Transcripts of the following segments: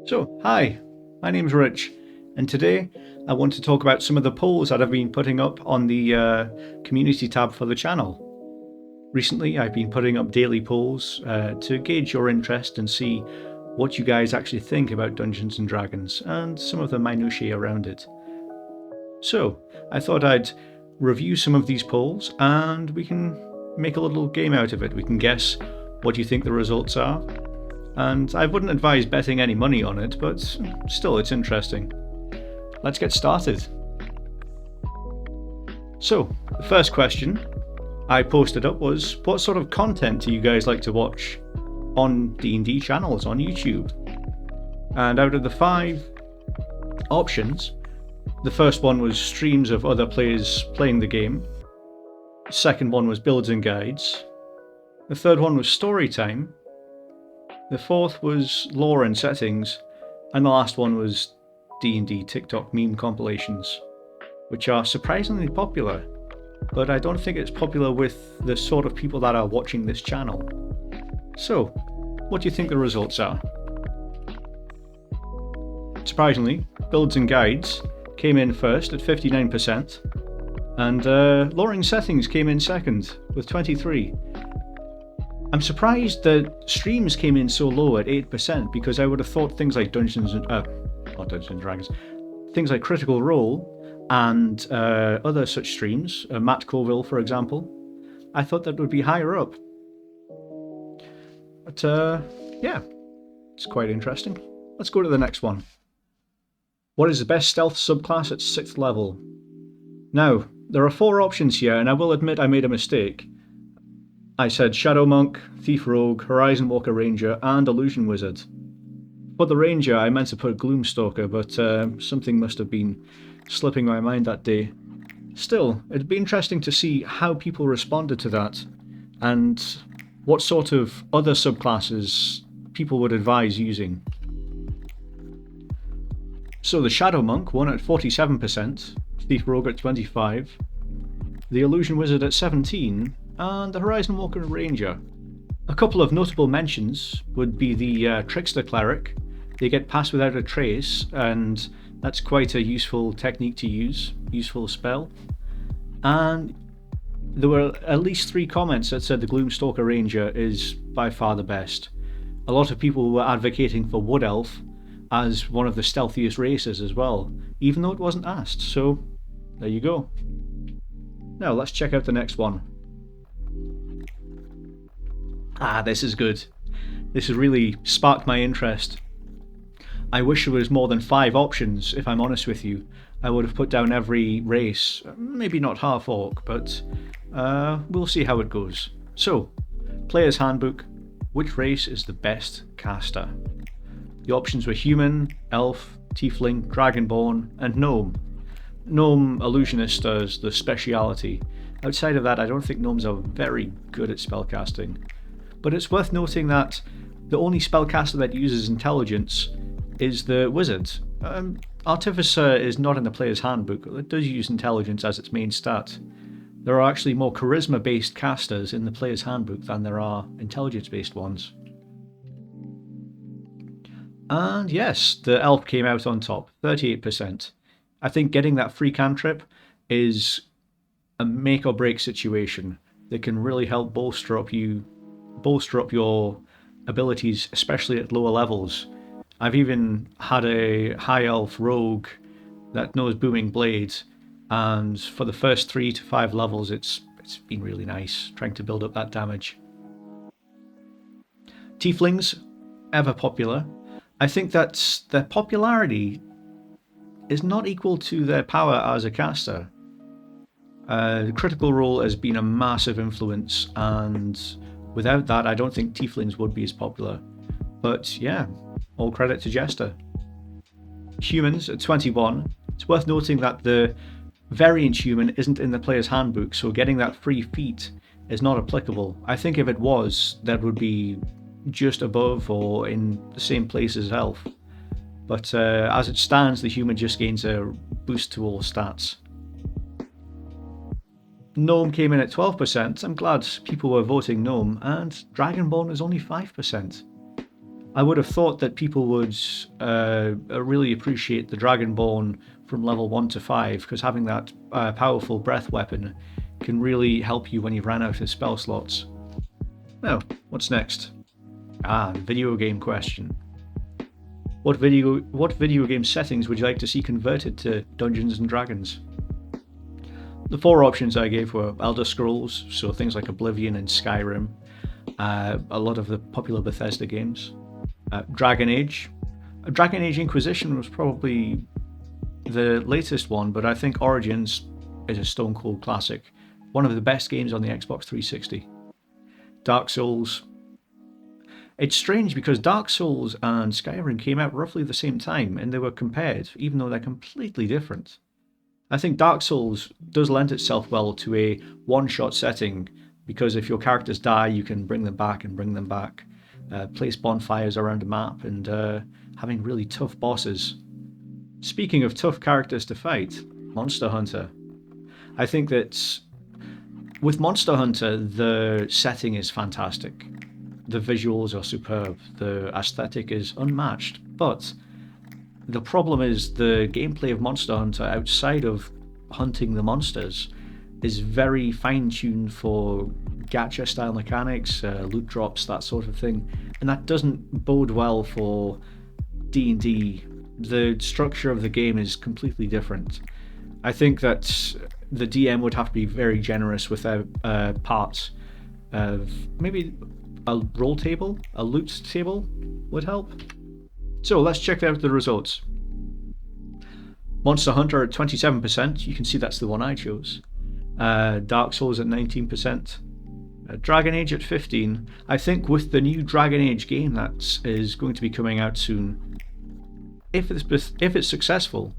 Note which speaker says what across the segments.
Speaker 1: So, hi, my name's Rich, and today I want to talk about some of the polls that I've been putting up on the community tab for the channel. Recently, I've been putting up daily polls to gauge your interest and see what you guys actually think about Dungeons and Dragons and some of the minutiae around it. So, I thought I'd review some of these polls and we can make a little game out of it. We can guess what you think the results are. And I wouldn't advise betting any money on it, but still, it's interesting. Let's get started. So, the first question I posted up was, what sort of content do you guys like to watch on D&D channels on YouTube? And out of the 5 options, the first one was streams of other players playing the game. The second one was builds and guides. The third one was story time. The fourth was lore and settings, and the last one was D&D TikTok meme compilations, which are surprisingly popular, but I don't think it's popular with the sort of people that are watching this channel. So, what do you think the results are? Surprisingly, builds and guides came in first at 59%, and lore and settings came in second with 23%. I'm surprised that streams came in so low at 8% because I would have thought things like not Dungeons and Dragons, things like Critical Role and other such streams, Matt Colville for example, I thought that would be higher up. But yeah, it's quite interesting. Let's go to the next one. What is the best stealth subclass at 6th level? Now, there are 4 options here, and I will admit I made a mistake. I said Shadow Monk, Thief Rogue, Horizon Walker Ranger, and Illusion Wizard. For the Ranger, I meant to put Gloomstalker, but something must have been slipping my mind that day. Still, it'd be interesting to see how people responded to that, and what sort of other subclasses people would advise using. So the Shadow Monk won at 47%, Thief Rogue at 25%, the Illusion Wizard at 17%, and the Horizon Walker Ranger. A couple of notable mentions would be the Trickster Cleric. They get past without a trace, and that's quite a useful technique to use, useful spell. And there were at least 3 comments that said the Gloomstalker Ranger is by far the best. A lot of people were advocating for Wood Elf as one of the stealthiest races as well, even though it wasn't asked, so there you go. Now let's check out the next one. This is good. This has really sparked my interest. I wish there was more than 5 options, if I'm honest with you. I would have put down every race, maybe not half orc, but we'll see how it goes. So, Player's Handbook, which race is the best caster? The options were Human, Elf, Tiefling, Dragonborn, and Gnome. Gnome Illusionist is the speciality. Outside of that, I don't think gnomes are very good at spellcasting. But it's worth noting that the only spellcaster that uses intelligence is the wizard. Artificer is not in the player's handbook, but it does use intelligence as its main stat. There are actually more charisma-based casters in the player's handbook than there are intelligence-based ones. And yes, the elf came out on top, 38%. I think getting that free cantrip is a make or break situation that can really help bolster up your abilities, especially at lower levels. I've even had a high elf rogue that knows Booming Blades, and for the first 3 to 5 levels it's been really nice trying to build up that damage. Tieflings, ever popular. I think that their popularity is not equal to their power as a caster. Critical Role has been a massive influence, and without that I don't think Tieflings would be as popular. But yeah, all credit to Jester. Humans at 21. It's worth noting that the variant human isn't in the player's handbook, so getting that free feat is not applicable. I think if it was, that would be just above or in the same place as elf. But as it stands, the human just gains a boost to all stats. Gnome came in at 12%. I'm glad people were voting Gnome, and Dragonborn is only 5%. I would have thought that people would really appreciate the Dragonborn from level 1 to 5, because having that powerful breath weapon can really help you when you've ran out of spell slots. Now, what's next? Video game question. What video game settings would you like to see converted to Dungeons and Dragons? The 4 options I gave were Elder Scrolls, so things like Oblivion and Skyrim, a lot of the popular Bethesda games. Dragon Age. Dragon Age Inquisition was probably the latest one, but I think Origins is a stone cold classic. One of the best games on the Xbox 360. Dark Souls. It's strange because Dark Souls and Skyrim came out roughly the same time and they were compared, even though they're completely different. I think Dark Souls does lend itself well to a one-shot setting, because if your characters die, you can bring them back and bring them back. Place bonfires around a map, and having really tough bosses. Speaking of tough characters to fight, Monster Hunter. I think that with Monster Hunter, the setting is fantastic. The visuals are superb. The aesthetic is unmatched. But the problem is the gameplay of Monster Hunter outside of hunting the monsters is very fine-tuned for gacha style mechanics, loot drops, that sort of thing, and that doesn't bode well for D&D. The structure of the game is completely different. I think that the DM would have to be very generous with their parts of maybe a roll table, a loot table would help. So let's check out the results. Monster Hunter at 27%, you can see that's the one I chose. Dark Souls at 19%. Dragon Age at 15. I think with the new Dragon Age game that is going to be coming out soon, if it's successful,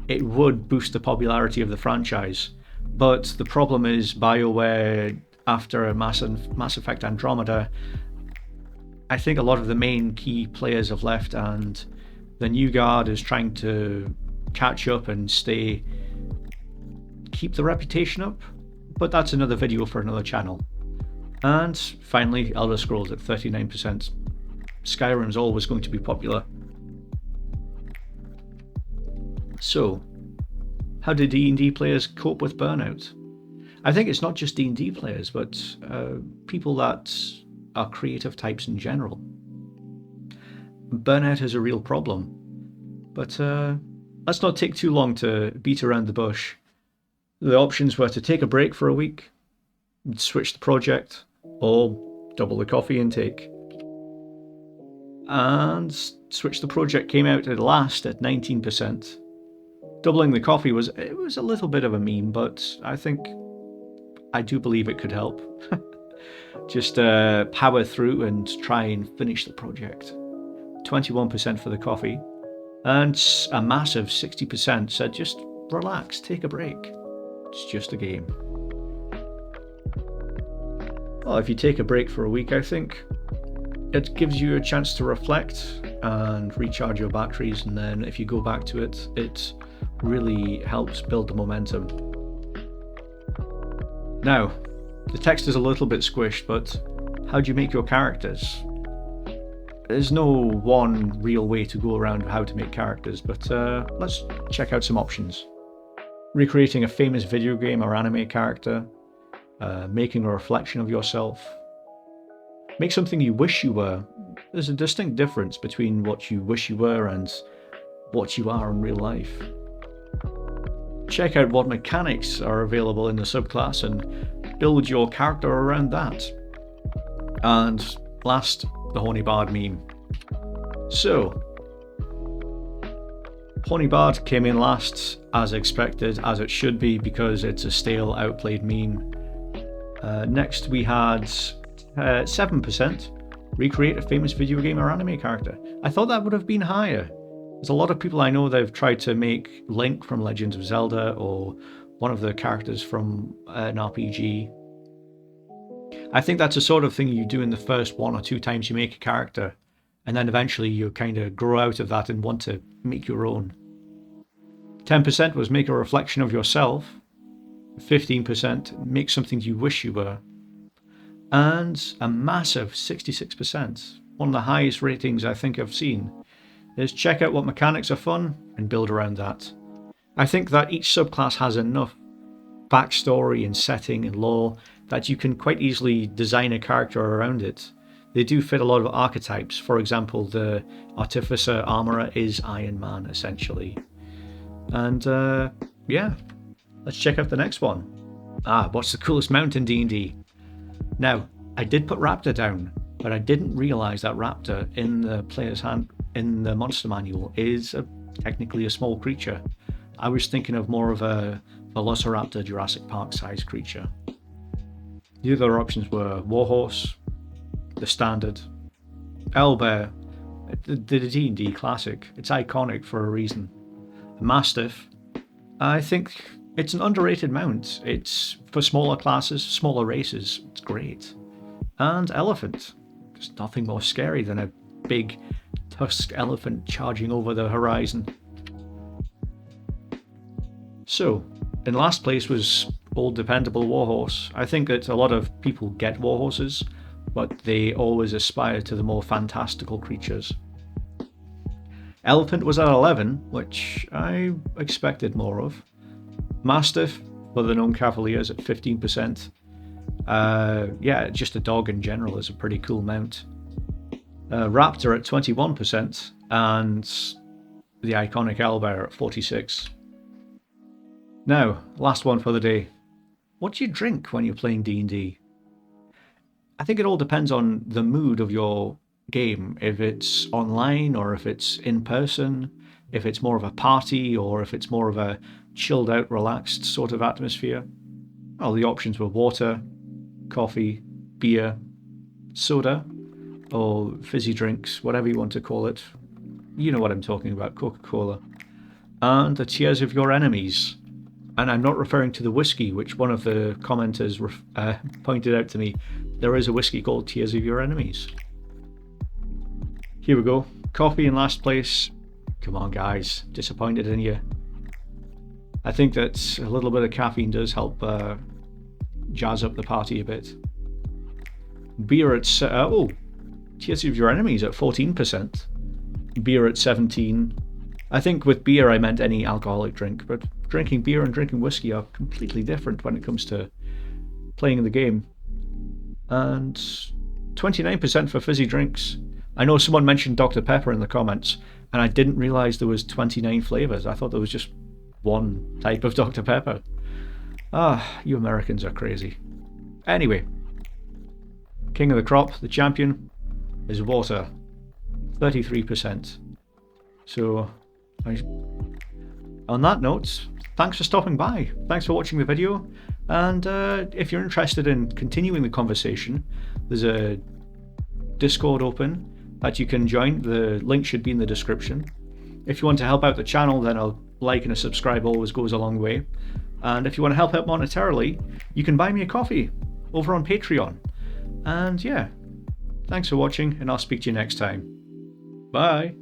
Speaker 1: it would boost the popularity of the franchise. But the problem is BioWare, after Mass Effect Andromeda, I think a lot of the main key players have left, and the new guard is trying to catch up and keep the reputation up. But that's another video for another channel. And finally, Elder Scrolls at 39%. Skyrim's always going to be popular. So, how do D&D players cope with burnout? I think it's not just D&D players, but people that are creative types in general. Burnout is a real problem. But let's not take too long to beat around the bush. The options were to take a break for a week, switch the project, or double the coffee intake. And switch the project came out at last at 19%. Doubling the coffee was a little bit of a meme, but I do believe it could help. Just power through and try and finish the project. 21% for the coffee, and a massive 60% said just relax, take a break. It's just a game. Well, if you take a break for a week, I think it gives you a chance to reflect and recharge your batteries, and then if you go back to it, it really helps build the momentum. Now, the text is a little bit squished, but how do you make your characters? There's no one real way to go around how to make characters, but let's check out some options. Recreating a famous video game or anime character, making a reflection of yourself. Make something you wish you were. There's a distinct difference between what you wish you were and what you are in real life. Check out what mechanics are available in the subclass and build your character around that. And last, the Horny Bard meme. So, Horny Bard came in last, as expected, as it should be, because it's a stale, outplayed meme. Next we had 7%, recreate a famous video game or anime character. I thought that would have been higher. There's a lot of people I know that have tried to make Link from Legend of Zelda or one of the characters from an RPG. I think that's the sort of thing you do in the first 1 or 2 times you make a character, and then eventually you kind of grow out of that and want to make your own. 10% was make a reflection of yourself. 15% make something you wish you were. And a massive 66% one of the highest ratings I think I've seen, is check out what mechanics are fun and build around that. I think that each subclass has enough backstory and setting and lore that you can quite easily design a character around it. They do fit a lot of archetypes. For example, the Artificer Armourer is Iron Man, essentially. And yeah, let's check out the next one. What's the coolest mount in D&D? Now, I did put Raptor down, but I didn't realise that Raptor in the player's hand, in the monster manual, is technically a small creature. I was thinking of more of a Velociraptor Jurassic Park sized creature. The other options were Warhorse, the standard, Owlbear, the D&D classic. It's iconic for a reason. A Mastiff, I think it's an underrated mount. It's for smaller classes, smaller races. It's great. And Elephant. There's nothing more scary than a big tusked elephant charging over the horizon. So, in last place was Old Dependable Warhorse. I think that a lot of people get warhorses, but they always aspire to the more fantastical creatures. Elephant was at 11, which I expected more of. Mastiff for the known cavaliers at 15%. Yeah, just a dog in general is a pretty cool mount. Raptor at 21%, and the iconic Owlbear at 46%. Now, last one for the day. What do you drink when you're playing D&D? I think it all depends on the mood of your game. If it's online or if it's in person, if it's more of a party or if it's more of a chilled out, relaxed sort of atmosphere. Well, the options were water, coffee, beer, soda, or fizzy drinks, whatever you want to call it. You know what I'm talking about, Coca-Cola. And the tears of your enemies. And I'm not referring to the whiskey, which one of the commenters pointed out to me. There is a whiskey called Tears of Your Enemies. Here we go. Coffee in last place. Come on, guys. Disappointed in you. I think that a little bit of caffeine does help jazz up the party a bit. Beer at... Tears of Your Enemies at 14%. Beer at 17%. I think with beer I meant any alcoholic drink, but drinking beer and drinking whiskey are completely different when it comes to playing the game. And 29% for fizzy drinks. I know someone mentioned Dr. Pepper in the comments, and I didn't realise there was 29 flavours. I thought there was just one type of Dr. Pepper. You Americans are crazy. Anyway, king of the crop, the champion, is water. 33%. So, on that note, thanks for stopping by. Thanks for watching the video. And if you're interested in continuing the conversation, there's a Discord open that you can join. The link should be in the description. If you want to help out the channel, then a like and a subscribe always goes a long way. And if you want to help out monetarily, you can buy me a coffee over on Patreon. And yeah, thanks for watching, and I'll speak to you next time. Bye.